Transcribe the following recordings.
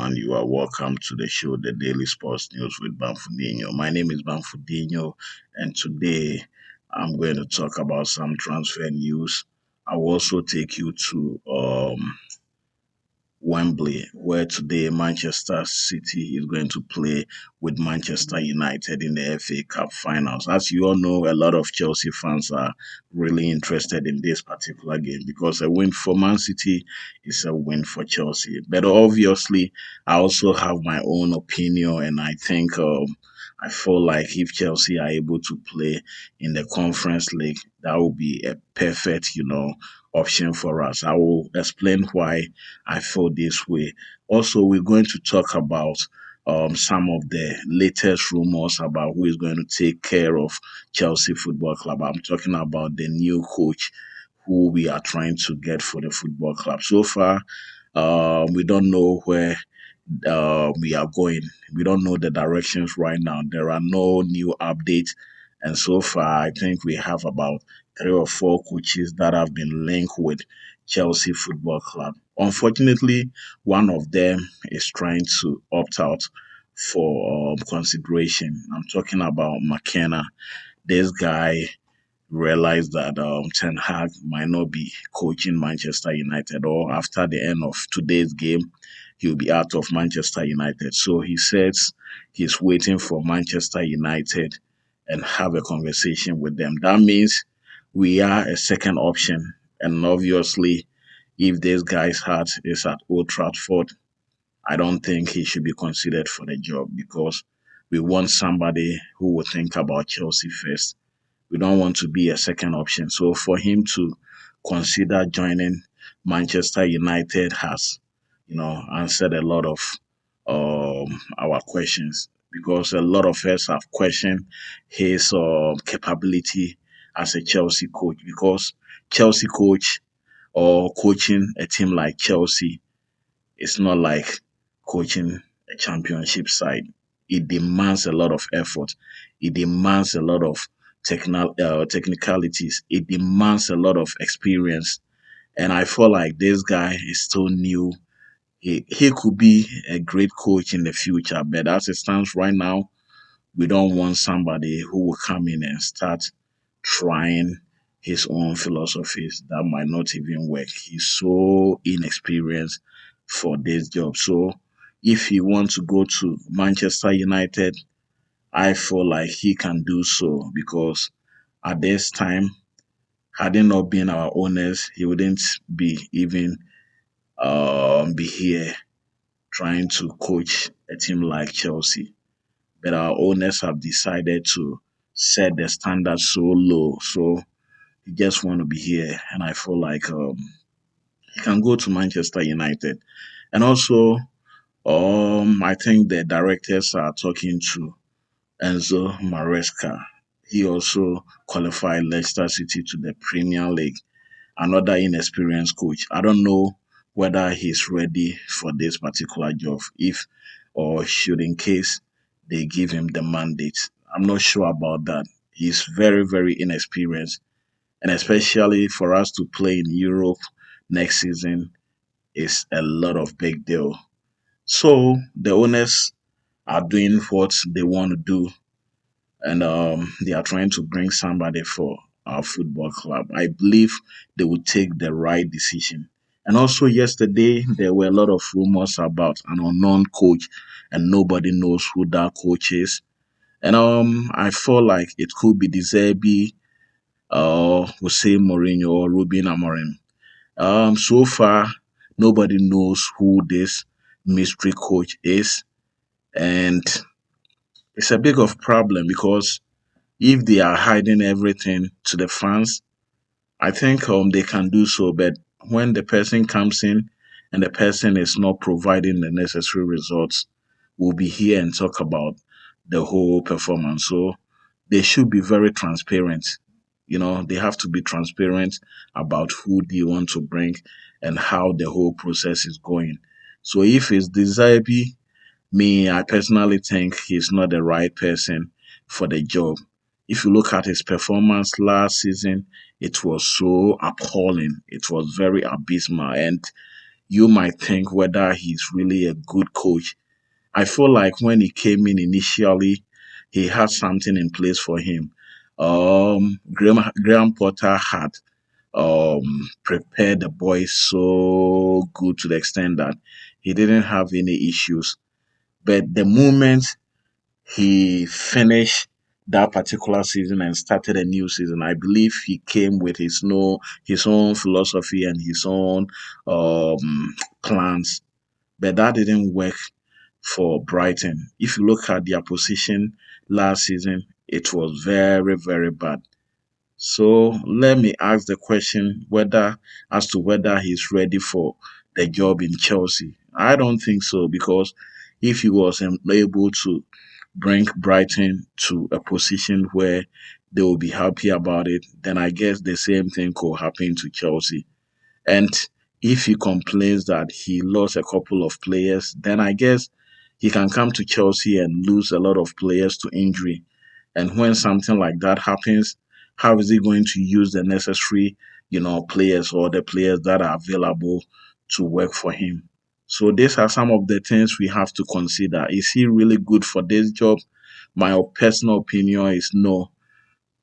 everyone. You are welcome to the show, The Daily Sports News with Bamfudinho. My name is Bamfudinho, and today I'm going to talk about some transfer news. I will also take you to Wembley, where today Manchester City is going to play with Manchester United in the FA Cup finals. As you all know, a lot of Chelsea fans are really interested in this particular game because a win for Man City is a win for Chelsea. But obviously, I also have my own opinion, and I think I feel like if Chelsea are able to play in the Conference League, that will be a perfect, option for us. I will explain why I feel this way. Also, we're going to talk about some of the latest rumors about who is going to take care of Chelsea Football Club. I'm talking about the new coach who we are trying to get for the football club. So far, we don't know where we are going. We don't know the directions right now. There are no new updates. And so far, I think we have about three or four coaches that have been linked with Chelsea Football Club. Unfortunately, one of them is trying to opt out for consideration. I'm talking about McKenna. This guy realized that Ten Hag might not be coaching Manchester United, or after the end of today's game, he'll be out of Manchester United. So he says he's waiting for Manchester United and have a conversation with them. That means we are a second option. And obviously, if this guy's heart is at Old Trafford, I don't think he should be considered for the job because we want somebody who will think about Chelsea first. We don't want to be a second option. So for him to consider joining Manchester United has, answered a lot of our questions because a lot of us have questioned his capability as a Chelsea coach because Chelsea coach or coaching a team like Chelsea is not like coaching a championship side. It demands a lot of effort. It demands a lot of technicalities. It demands a lot of experience. And I feel like this guy is still new. He could be a great coach in the future, but as it stands right now, we don't want somebody who will come in and start trying his own philosophies that might not even work. He's so inexperienced for this job. So if he wants to go to Manchester United, I feel like he can do so because at this time, had it not been our owners, he wouldn't be even be here trying to coach a team like Chelsea. But our owners have decided to set the standard so low. So he just want to be here, and I feel like he can go to Manchester United. And also, I think the directors are talking to Enzo Maresca. He also qualified Leicester City to the Premier League. Another inexperienced coach. I don't know whether he's ready for this particular job, if or should in case they give him the mandate. I'm not sure about that. He's very, very inexperienced, and especially for us to play in Europe next season is a lot of big deal. So the owners are doing what they want to do, and they are trying to bring somebody for our football club. I believe they will take the right decision. And also, yesterday there were a lot of rumors about an unknown coach, and nobody knows who that coach is. And I feel like it could be De Zerbi, Jose Mourinho, or Ruben Amorim. So far, nobody knows who this mystery coach is, and it's a big of problem because if they are hiding everything to the fans, I think they can do so. But when the person comes in and the person is not providing the necessary results, we'll be here and talk about the whole performance. So they should be very transparent. They have to be transparent about who they want to bring and how the whole process is going. So if it's desirable, me, I personally think he's not the right person for the job. If you look at his performance last season, it was so appalling. It was very abysmal. And you might think whether he's really a good coach. I feel like when he came in initially, he had something in place for him. Graham Potter had prepared the boys so good to the extent that he didn't have any issues. But the moment he finished that particular season and started a new season, I believe he came with his own philosophy and his own plans. But that didn't work for Brighton. If you look at their position last season, it was very, very bad. So let me ask the question whether as to whether he's ready for the job in Chelsea. I don't think so because if he was able to bring Brighton to a position where they will be happy about it, then I guess the same thing could happen to Chelsea. And if he complains that he lost a couple of players, then I guess he can come to Chelsea and lose a lot of players to injury. And when something like that happens, how is he going to use the necessary, players or the players that are available to work for him? So these are some of the things we have to consider. Is he really good for this job? My personal opinion is no,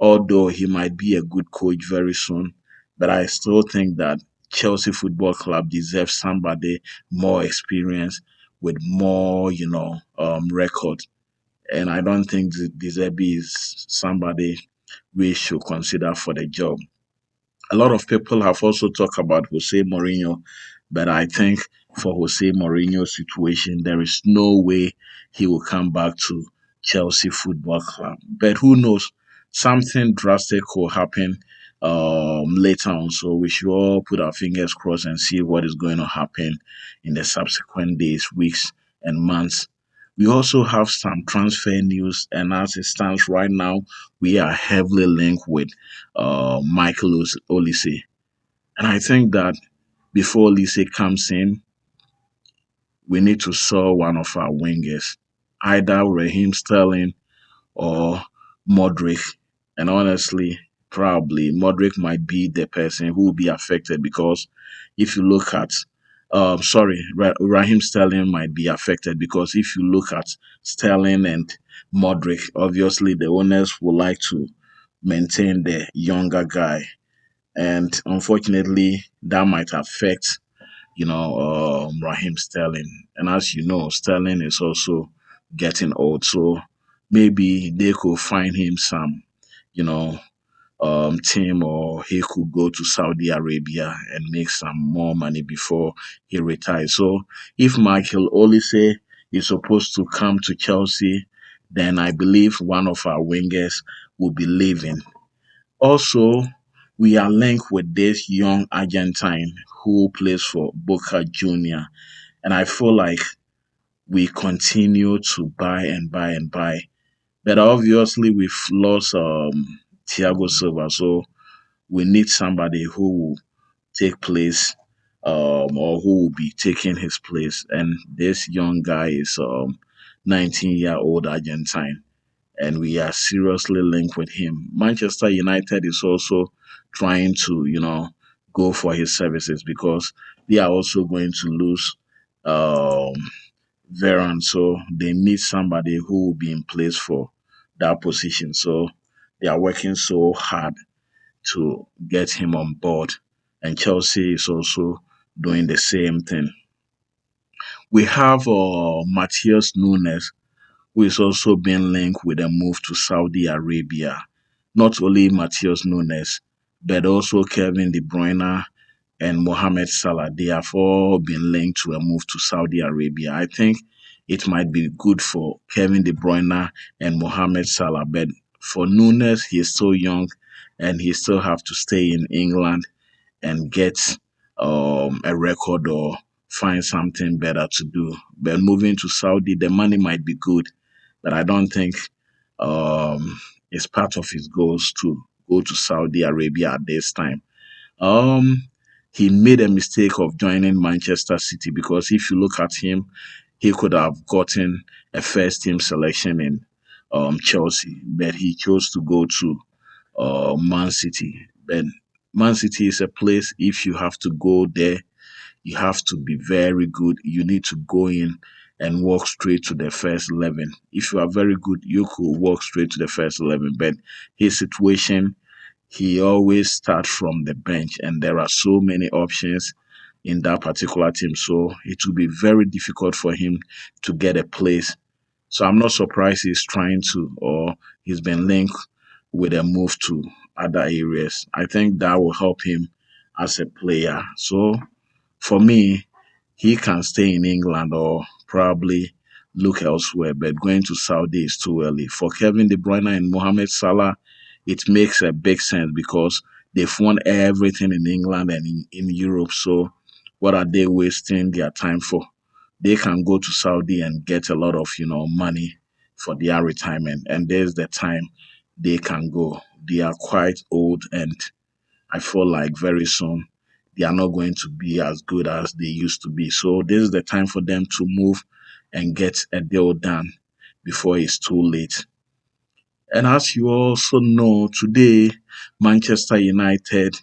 although he might be a good coach very soon. But I still think that Chelsea Football Club deserves somebody more experienced with more, record. And I don't think Deserbi is somebody we should consider for the job. A lot of people have also talked about Jose Mourinho, but I think for Jose Mourinho's situation, there is no way he will come back to Chelsea Football Club. But who knows? Something drastic will happen later on. So we should all put our fingers crossed and see what is going to happen in the subsequent days, weeks, and months. We also have some transfer news, and as it stands right now, we are heavily linked with Michael Olise. And I think that before Olise comes in, we need to sell one of our wingers, either Raheem Sterling or Modric. And honestly, probably Modric might be the person who will be affected because if you look at, Raheem Sterling might be affected because if you look at Sterling and Modric, obviously the owners would like to maintain the younger guy, and unfortunately, that might affect Raheem Sterling. And as you know, Sterling is also getting old, so maybe they could find him some, you know, team, or he could go to Saudi Arabia and make some more money before he retires. So if Michael Olise is supposed to come to Chelsea, then I believe one of our wingers will be leaving. Also, we are linked with this young Argentine who plays for Boca Junior, and I feel like we continue to buy and buy and buy. But obviously, we've lost Thiago Silva, so we need somebody who will take place, or who will be taking his place. And this young guy is 19-year-old Argentine, and we are seriously linked with him. Manchester United is also trying to, go for his services because they are also going to lose um, Veron. So they need somebody who will be in place for that position. So they are working so hard to get him on board. And Chelsea is also doing the same thing. We have Matthias Nunes, who is also being linked with a move to Saudi Arabia. Not only Matthias Nunes, but also Kevin De Bruyne and Mohamed Salah. They have all been linked to a move to Saudi Arabia. I think it might be good for Kevin De Bruyne and Mohamed Salah, but for Nunes, he is still young and he still have to stay in England and get a record or find something better to do. But moving to Saudi, the money might be good, but I don't think it's part of his goals to go to Saudi Arabia at this time. Um, he made a mistake of joining Manchester City because if you look at him, he could have gotten a first team selection in Chelsea, but he chose to go to Man City. But Man City is a place if you have to go there, you have to be very good. You need to go in and walk straight to the first 11. If you are very good, you could walk straight to the first 11. But his situation, he always starts from the bench, and there are so many options in that particular team. So it will be very difficult for him to get a place. So I'm not surprised he's trying to, or he's been linked with a move to other areas. I think that will help him as a player. So for me, he can stay in England or probably look elsewhere, but going to Saudi is too early. For Kevin De Bruyne and Mohamed Salah, it makes a big sense because they've won everything in England and in Europe. So what are they wasting their time for? They can go to Saudi and get a lot of, money for their retirement. And there's the time they can go. They are quite old, and I feel like very soon they are not going to be as good as they used to be. So this is the time for them to move and get a deal done before it's too late. And as you also know, today Manchester United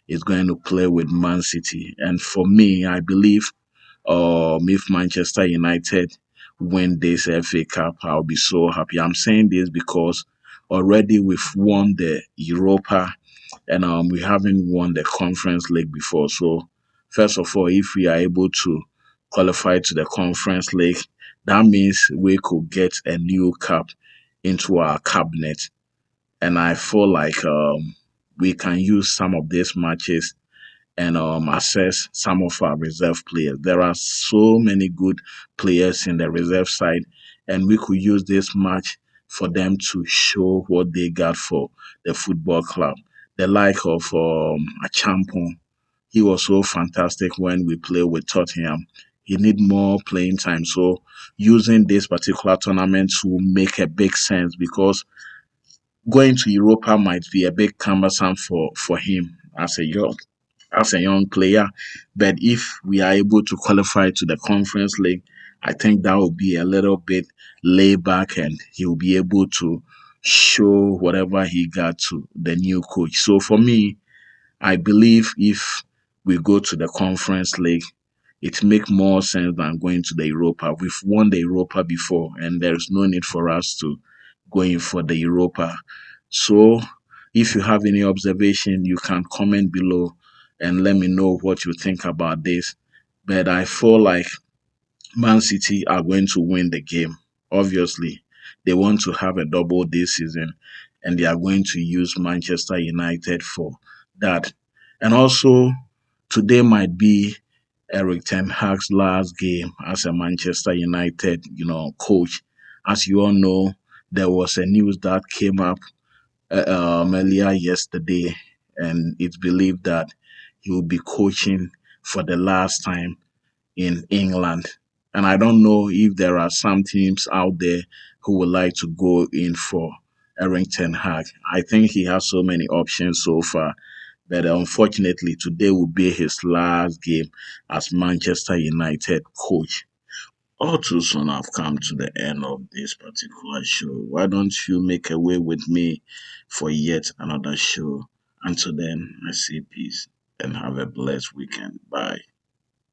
is going to play with Man City. And for me, I believe if Manchester United win this FA Cup, I'll be so happy. I'm saying this because already we've won the Europa, and we haven't won the Conference League before. So first of all, if we are able to qualify to the Conference League, that means we could get a new cup into our cabinet. And I feel like we can use some of these matches and assess some of our reserve players. There are so many good players in the reserve side, and we could use this match for them to show what they got for the football club. The like of Achampon, he was so fantastic when we play with Tottenham. He need more playing time. So using this particular tournament will make a big sense because going to Europa might be a bit cumbersome for him as a young player. But if we are able to qualify to the Conference League, I think that will be a little bit laid back, and he'll be able to show whatever he got to the new coach. So for me, I believe if we go to the Conference League, it make more sense than going to the Europa. We've won the Europa before, and there's no need for us to go in for the Europa. So, if you have any observation, you can comment below and let me know what you think about this. But I feel like Man City are going to win the game. Obviously, they want to have a double this season, and they are going to use Manchester United for that. And also, today might be Eric Ten Hag's last game as a Manchester United, coach. As you all know, there was a news that came up earlier yesterday, and it's believed that he will be coaching for the last time in England. And I don't know if there are some teams out there who would like to go in for Eric Ten Hag. I think he has so many options so far, but unfortunately, today will be his last game as Manchester United coach. All too soon, I've come to the end of this particular show. Why don't you make a way with me for yet another show? Until then, I say peace and have a blessed weekend. Bye.